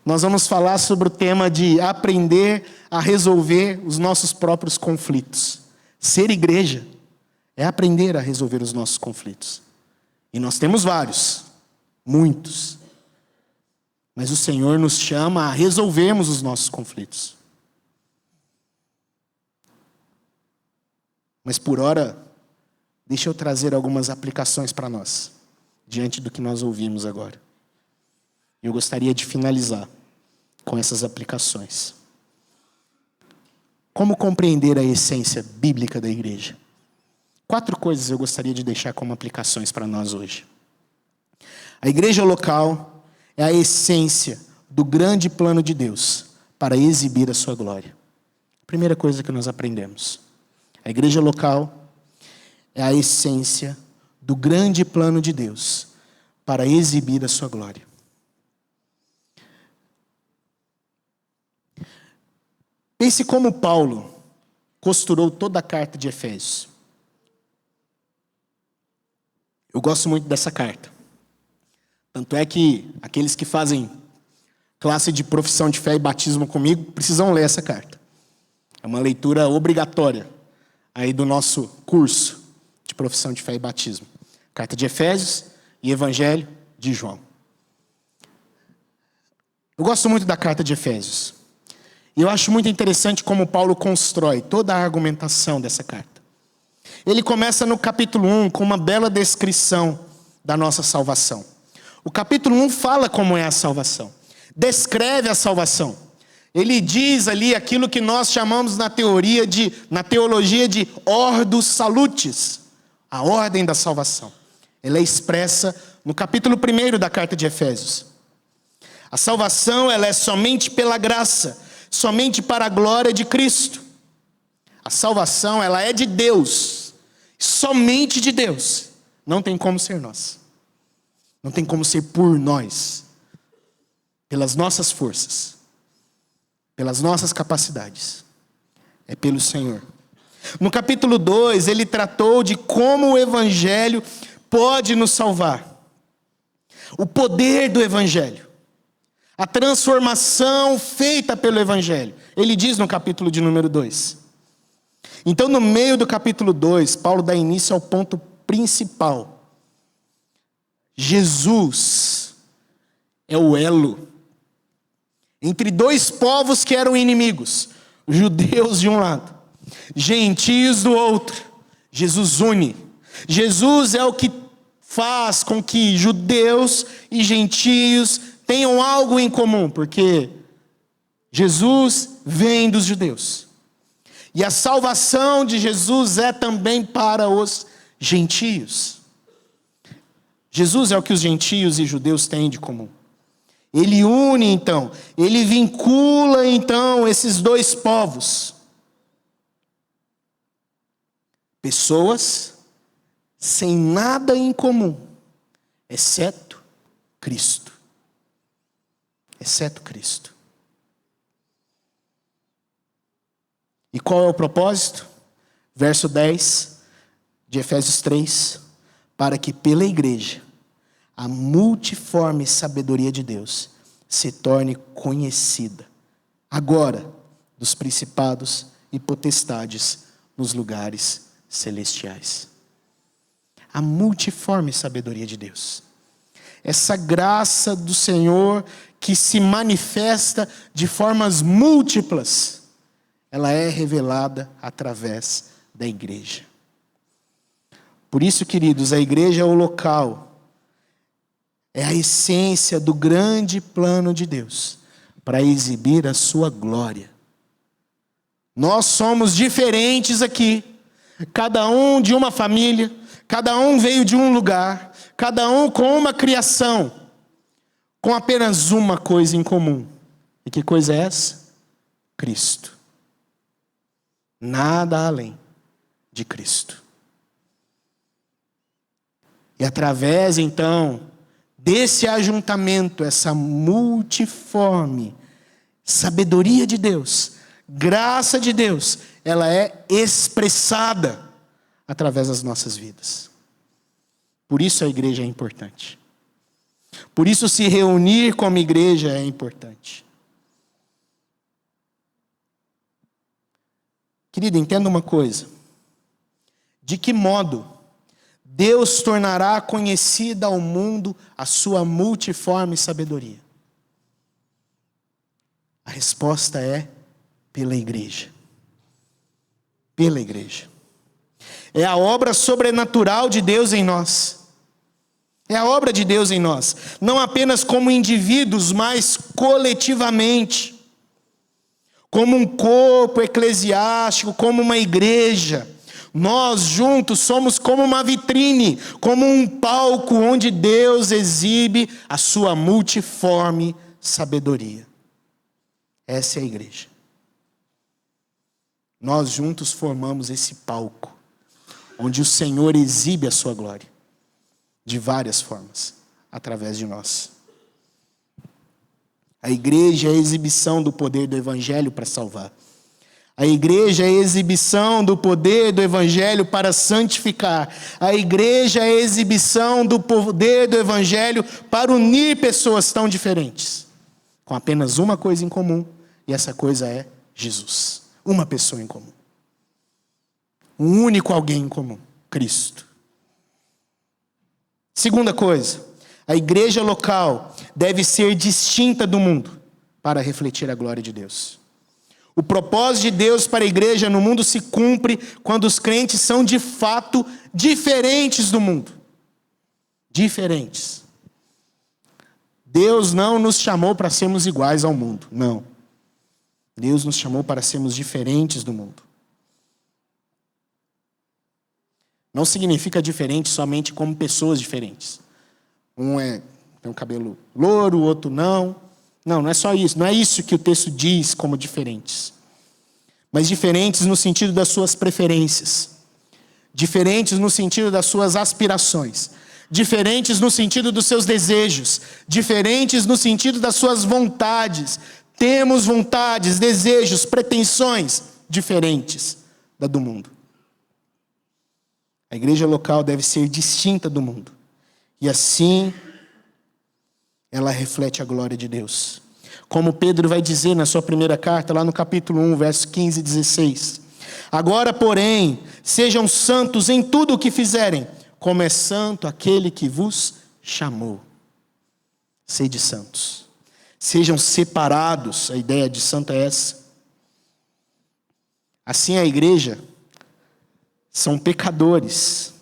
nós vamos falar sobre o tema de aprender a resolver os nossos próprios conflitos. Ser igreja é aprender a resolver os nossos conflitos. E nós temos vários, muitos. Mas o Senhor nos chama a resolvermos os nossos conflitos. Mas por hora, deixa eu trazer algumas aplicações para nós, diante do que nós ouvimos agora. Eu gostaria de finalizar com essas aplicações. Como compreender a essência bíblica da igreja? 4 coisas eu gostaria de deixar como aplicações para nós hoje. A igreja local é a essência do grande plano de Deus para exibir a sua glória. Primeira coisa que nós aprendemos. A igreja local é a essência do grande plano de Deus para exibir a sua glória. Pense como Paulo costurou toda a carta de Efésios. Eu gosto muito dessa carta. Tanto é que aqueles que fazem classe de profissão de fé e batismo comigo precisam ler essa carta. É uma leitura obrigatória aí do nosso curso de profissão de fé e batismo. Carta de Efésios e Evangelho de João. Eu gosto muito da carta de Efésios. E eu acho muito interessante como Paulo constrói toda a argumentação dessa carta. Ele começa no capítulo 1 com uma bela descrição da nossa salvação. O capítulo 1 fala como é a salvação. Descreve a salvação. Ele diz ali aquilo que nós chamamos na teologia de Ordo Salutis. A ordem da salvação. Ela é expressa no capítulo 1 da carta de Efésios. A salvação, ela é somente pela graça, somente para a glória de Cristo. A salvação, ela é de Deus, somente de Deus. Não tem como ser nossa. Não tem como ser por nós, pelas nossas forças, pelas nossas capacidades. É pelo Senhor. No capítulo 2, ele tratou de como o Evangelho pode nos salvar. O poder do Evangelho. A transformação feita pelo Evangelho. Ele diz no capítulo de número 2. Então, no meio do capítulo 2, Paulo dá início ao ponto principal. Jesus é o elo entre dois povos que eram inimigos, judeus de um lado, gentios do outro. Jesus une. Jesus é o que faz com que judeus e gentios tenham algo em comum, porque Jesus vem dos judeus. E a salvação de Jesus é também para os gentios. Jesus é o que os gentios e judeus têm de comum. Ele une então, ele vincula então esses dois povos. Pessoas sem nada em comum, exceto Cristo. Exceto Cristo. E qual é o propósito? Verso 10 de Efésios 3. Para que pela igreja a multiforme sabedoria de Deus se torne conhecida, agora, dos principados e potestades nos lugares celestiais. A multiforme sabedoria de Deus. Essa graça do Senhor que se manifesta de formas múltiplas, ela é revelada através da igreja. Por isso, queridos, a igreja é o local, é a essência do grande plano de Deus para exibir a sua glória. Nós somos diferentes aqui, cada um de uma família, cada um veio de um lugar, cada um com uma criação, com apenas uma coisa em comum. E que coisa é essa? Cristo. Nada além de Cristo. E através, então, desse ajuntamento, essa multiforme sabedoria de Deus, graça de Deus, ela é expressada através das nossas vidas. Por isso a igreja é importante. Por isso se reunir como igreja é importante. Querido, entenda uma coisa. De que modo Deus tornará conhecida ao mundo a sua multiforme sabedoria? A resposta é pela igreja. Pela igreja. É a obra sobrenatural de Deus em nós. É a obra de Deus em nós. Não apenas como indivíduos, mas coletivamente. Como um corpo eclesiástico, como uma igreja. Nós juntos somos como uma vitrine, como um palco onde Deus exibe a sua multiforme sabedoria. Essa é a igreja. Nós juntos formamos esse palco, onde o Senhor exibe a sua glória, de várias formas, através de nós. A igreja é a exibição do poder do Evangelho para salvar. A igreja é a exibição do poder do Evangelho para santificar. A igreja é a exibição do poder do Evangelho para unir pessoas tão diferentes, com apenas uma coisa em comum, e essa coisa é Jesus. Uma pessoa em comum. Um único alguém em comum, Cristo. Segunda coisa, a igreja local deve ser distinta do mundo para refletir a glória de Deus. O propósito de Deus para a igreja no mundo se cumpre quando os crentes são de fato diferentes do mundo. Diferentes. Deus não nos chamou para sermos iguais ao mundo, não. Deus nos chamou para sermos diferentes do mundo. Não significa diferente somente como pessoas diferentes. Um tem um cabelo louro, o outro não. Não é só isso. Não é isso que o texto diz como diferentes. Mas diferentes no sentido das suas preferências. Diferentes no sentido das suas aspirações. Diferentes no sentido dos seus desejos. Diferentes no sentido das suas vontades. Temos vontades, desejos, pretensões diferentes da do mundo. A igreja local deve ser distinta do mundo. E assim ela reflete a glória de Deus. Como Pedro vai dizer na sua primeira carta, lá no capítulo 1, versos 15 e 16. Agora, porém, sejam santos em tudo o que fizerem, como é santo aquele que vos chamou. Sede santos. Sejam separados, a ideia de santo é essa. Assim a igreja são pecadores,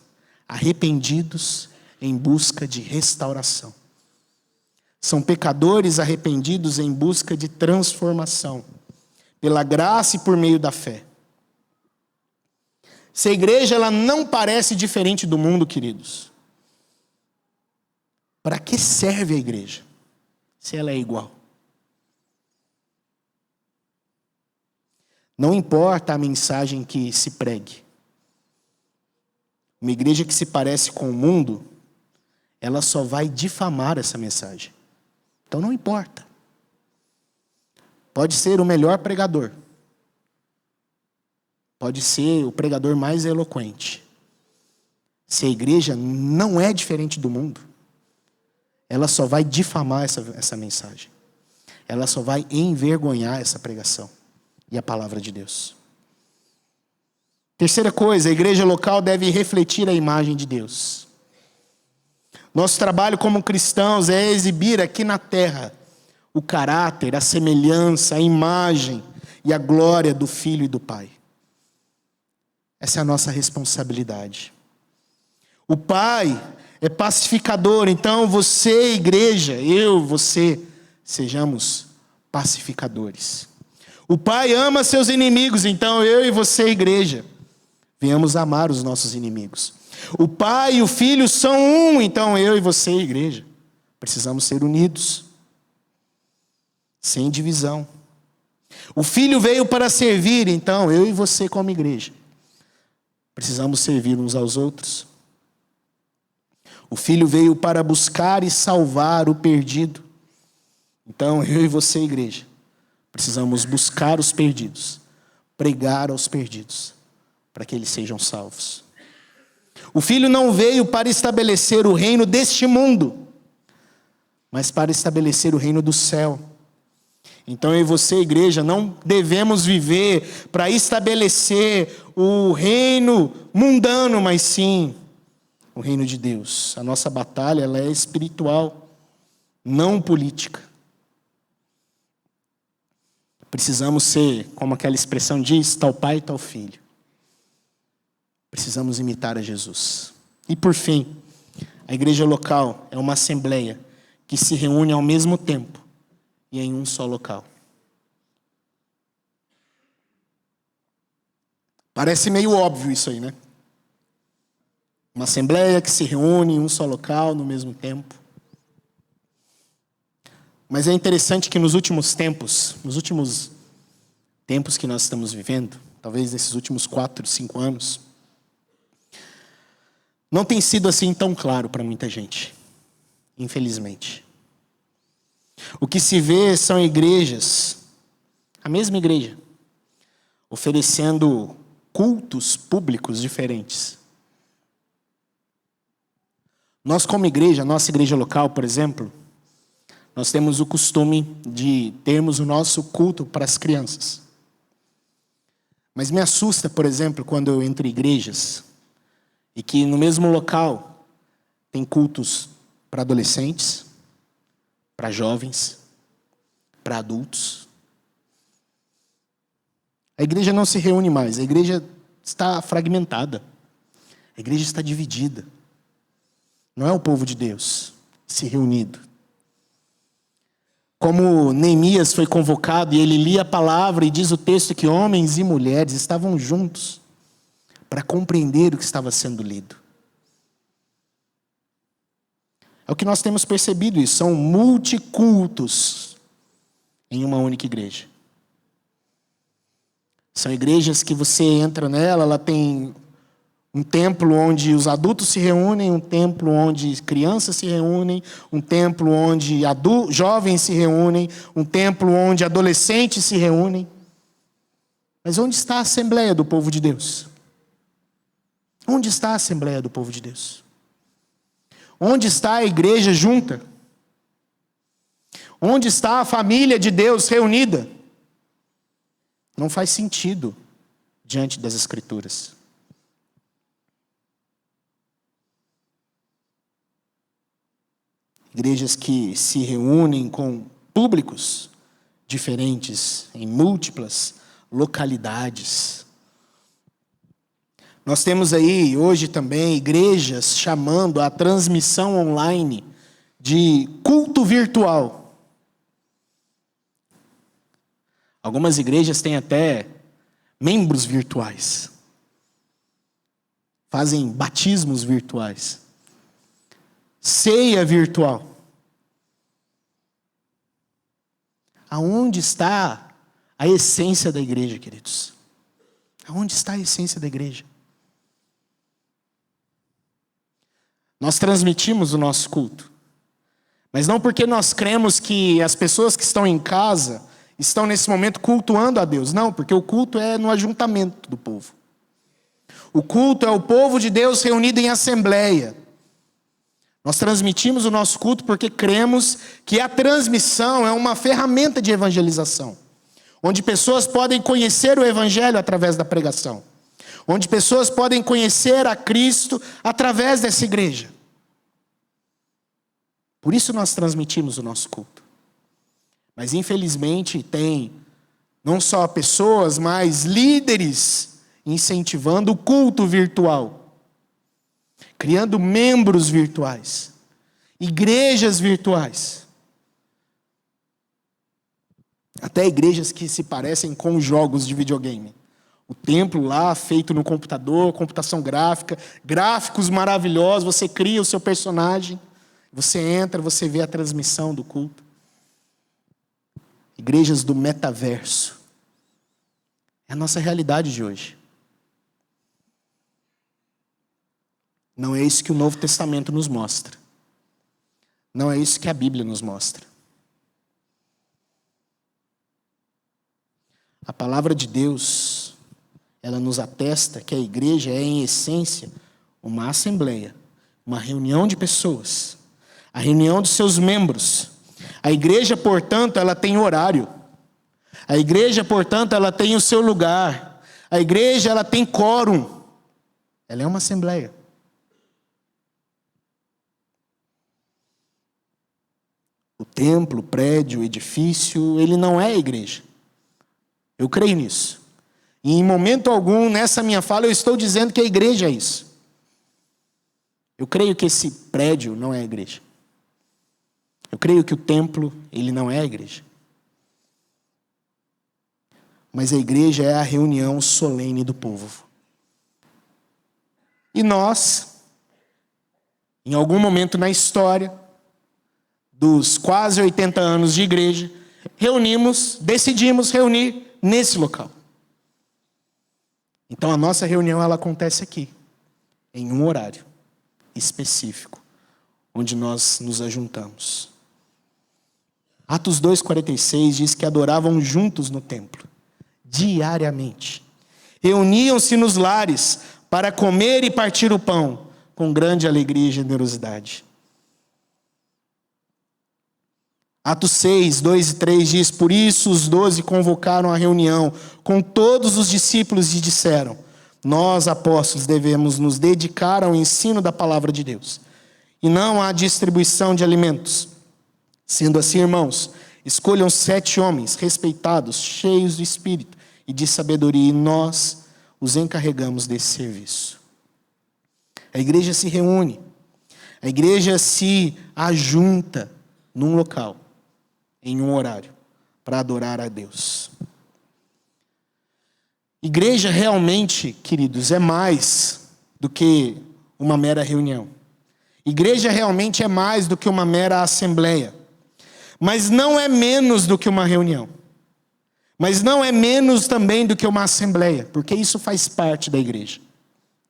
arrependidos em busca de restauração. São pecadores arrependidos em busca de transformação, pela graça e por meio da fé. Se a igreja ela não parece diferente do mundo, queridos, para que serve a igreja, se ela é igual? Não importa a mensagem que se pregue. Uma igreja que se parece com o mundo, ela só vai difamar essa mensagem. Então não importa. Pode ser o melhor pregador. Pode ser o pregador mais eloquente. Se a igreja não é diferente do mundo, ela só vai difamar essa mensagem. Ela só vai envergonhar essa pregação e a palavra de Deus. Terceira coisa, a igreja local deve refletir a imagem de Deus. Nosso trabalho como cristãos é exibir aqui na terra o caráter, a semelhança, a imagem e a glória do Filho e do Pai. Essa é a nossa responsabilidade. O Pai é pacificador, então você, igreja, eu, você, sejamos pacificadores. O Pai ama seus inimigos, então eu e você, igreja, venhamos amar os nossos inimigos. O Pai e o Filho são um, então eu e você, igreja, precisamos ser unidos, sem divisão. O Filho veio para servir, então eu e você como igreja, precisamos servir uns aos outros. O Filho veio para buscar e salvar o perdido, então eu e você, igreja, precisamos buscar os perdidos, pregar aos perdidos, para que eles sejam salvos. O Filho não veio para estabelecer o reino deste mundo, mas para estabelecer o reino do céu. Então eu e você, igreja, não devemos viver para estabelecer o reino mundano, mas sim o reino de Deus. A nossa batalha ela é espiritual, não política. Precisamos ser, como aquela expressão diz, tal pai, tal filho. Precisamos imitar a Jesus. E por fim, a igreja local é uma assembleia que se reúne ao mesmo tempo e em um só local. Parece meio óbvio isso aí, né? Uma assembleia que se reúne em um só local no mesmo tempo. Mas é interessante que nos últimos tempos que nós estamos vivendo, talvez nesses últimos 4, 5 anos, não tem sido assim tão claro para muita gente, infelizmente. O que se vê são igrejas, a mesma igreja, oferecendo cultos públicos diferentes. Nós como igreja, nossa igreja local, por exemplo, nós temos o costume de termos o nosso culto para as crianças. Mas me assusta, por exemplo, quando eu entro em igrejas e que no mesmo local tem cultos para adolescentes, para jovens, para adultos. A igreja não se reúne mais, a igreja está fragmentada, a igreja está dividida. Não é o povo de Deus se reunido. Como Neemias foi convocado e ele lia a palavra e diz o texto que homens e mulheres estavam juntos para compreender o que estava sendo lido. É o que nós temos percebido isso, são multicultos em uma única igreja. São igrejas que você entra nela, ela tem um templo onde os adultos se reúnem, um templo onde crianças se reúnem, um templo onde jovens se reúnem, um templo onde adolescentes se reúnem. Mas onde está a Assembleia do povo de Deus? Onde está a Assembleia do povo de Deus? Onde está a igreja junta? Onde está a família de Deus reunida? Não faz sentido diante das Escrituras. Igrejas que se reúnem com públicos diferentes, em múltiplas localidades. Nós temos aí hoje também igrejas chamando a transmissão online de culto virtual. Algumas igrejas têm até membros virtuais. Fazem batismos virtuais. Ceia virtual. Aonde está a essência da igreja, queridos? Aonde está a essência da igreja? Nós transmitimos o nosso culto, mas não porque nós cremos que as pessoas que estão em casa estão nesse momento cultuando a Deus. Não, porque o culto é no ajuntamento do povo. O culto é o povo de Deus reunido em assembleia. Nós transmitimos o nosso culto porque cremos que a transmissão é uma ferramenta de evangelização, onde pessoas podem conhecer o Evangelho através da pregação, onde pessoas podem conhecer a Cristo através dessa igreja. Por isso nós transmitimos o nosso culto. Mas infelizmente tem não só pessoas, mas líderes incentivando o culto virtual, criando membros virtuais, igrejas virtuais. Até igrejas que se parecem com jogos de videogame. O templo lá, feito no computador, computação gráfica, gráficos maravilhosos, você cria o seu personagem, você entra, você vê a transmissão do culto. Igrejas do metaverso. É a nossa realidade de hoje. Não é isso que o Novo Testamento nos mostra. Não é isso que a Bíblia nos mostra. A palavra de Deus, ela nos atesta que a igreja é, em essência, uma assembleia, uma reunião de pessoas, a reunião dos seus membros. A igreja, portanto, ela tem horário. A igreja, portanto, ela tem o seu lugar. A igreja, ela tem quórum. Ela é uma assembleia. O templo, o prédio, o edifício, ele não é a igreja. Eu creio nisso. E em momento algum, nessa minha fala, eu estou dizendo que a igreja é isso. Eu creio que esse prédio não é a igreja. Eu creio que o templo, ele não é a igreja. Mas a igreja é a reunião solene do povo. E nós, em algum momento na história, dos quase 80 anos de igreja, decidimos reunir nesse local. Então a nossa reunião, ela acontece aqui, em um horário específico, onde nós nos ajuntamos. Atos 2,46 diz que adoravam juntos no templo, diariamente. Reuniam-se nos lares para comer e partir o pão, com grande alegria e generosidade. Atos 6, 2 e 3 diz: por isso os 12 convocaram a reunião com todos os discípulos e disseram: nós, apóstolos, devemos nos dedicar ao ensino da palavra de Deus, e não à distribuição de alimentos. Sendo assim, irmãos, escolham 7 homens respeitados, cheios do Espírito e de sabedoria, e nós os encarregamos desse serviço. A igreja se reúne, a igreja se ajunta num local, em um horário, para adorar a Deus. Igreja realmente, queridos, é mais do que uma mera reunião. Igreja realmente é mais do que uma mera assembleia. Mas não é menos do que uma reunião. Mas não é menos também do que uma assembleia, porque isso faz parte da igreja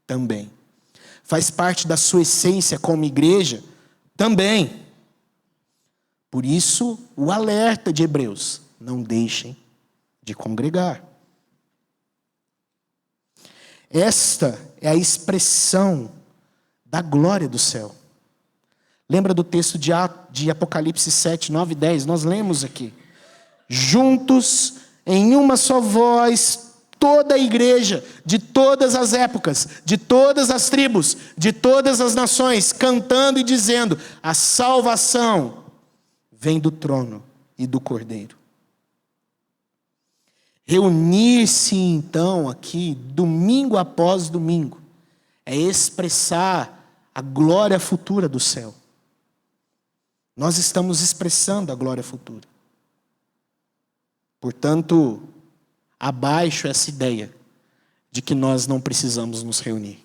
também. Faz parte da sua essência como igreja também. Por isso, o alerta de Hebreus: não deixem de congregar. Esta é a expressão da glória do céu. Lembra do texto de Apocalipse 7, 9 e 10? Nós lemos aqui. Juntos, em uma só voz, toda a igreja, de todas as épocas, de todas as tribos, de todas as nações, cantando e dizendo: a salvação vem do trono e do Cordeiro. Reunir-se então aqui, domingo após domingo, é expressar a glória futura do céu. Nós estamos expressando a glória futura. Portanto, abaixo essa ideia de que nós não precisamos nos reunir.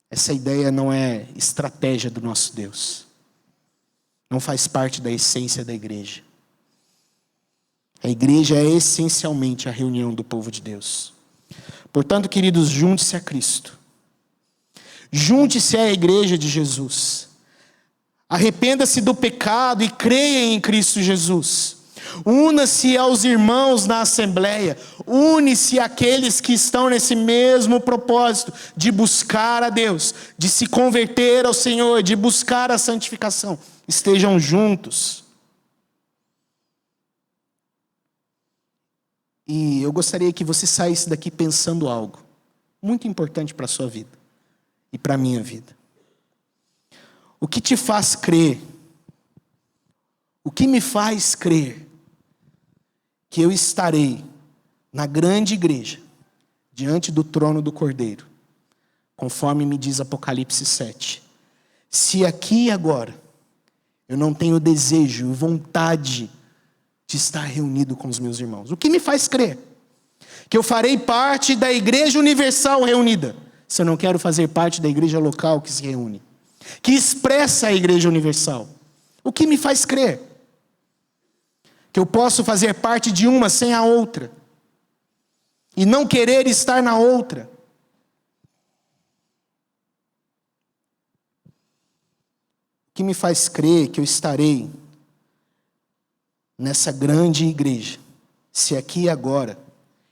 Essa ideia não é estratégia do nosso Deus. Não faz parte da essência da igreja. A igreja é essencialmente a reunião do povo de Deus. Portanto, queridos, junte-se a Cristo. Junte-se à igreja de Jesus. Arrependa-se do pecado e creia em Cristo Jesus. Una-se aos irmãos na assembleia. Une-se àqueles que estão nesse mesmo propósito de buscar a Deus, de se converter ao Senhor, de buscar a santificação. Estejam juntos. E eu gostaria que você saísse daqui pensando algo muito importante para a sua vida e para a minha vida. O que te faz crer? O que me faz crer que eu estarei na grande igreja, diante do trono do Cordeiro, conforme me diz Apocalipse 7. Se aqui e agora eu não tenho desejo e vontade de estar reunido com os meus irmãos, o que me faz crer que eu farei parte da igreja universal reunida, se eu não quero fazer parte da igreja local que se reúne, que expressa a igreja universal? O que me faz crer que eu posso fazer parte de uma sem a outra e não querer estar na outra? O que me faz crer que eu estarei nessa grande igreja, se aqui e agora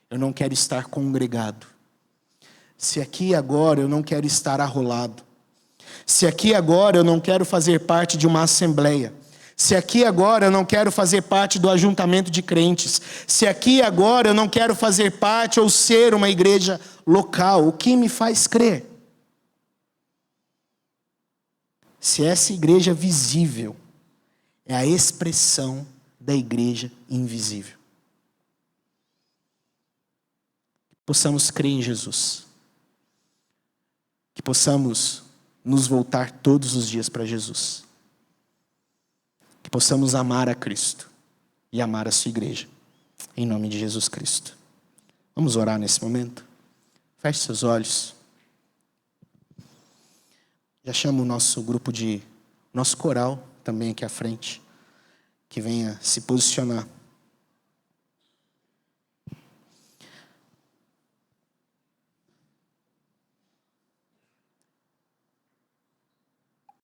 eu não quero estar congregado, se aqui e agora eu não quero estar arrolado, se aqui e agora eu não quero fazer parte de uma assembleia, se aqui e agora eu não quero fazer parte do ajuntamento de crentes, se aqui e agora eu não quero fazer parte ou ser uma igreja local, o que me faz crer? Se essa igreja visível é a expressão da igreja invisível. Que possamos crer em Jesus. Que possamos nos voltar todos os dias para Jesus. Que possamos amar a Cristo e amar a sua igreja. Em nome de Jesus Cristo. Vamos orar nesse momento? Feche seus olhos. Já chamo o nosso grupo nosso coral também aqui à frente, que venha se posicionar.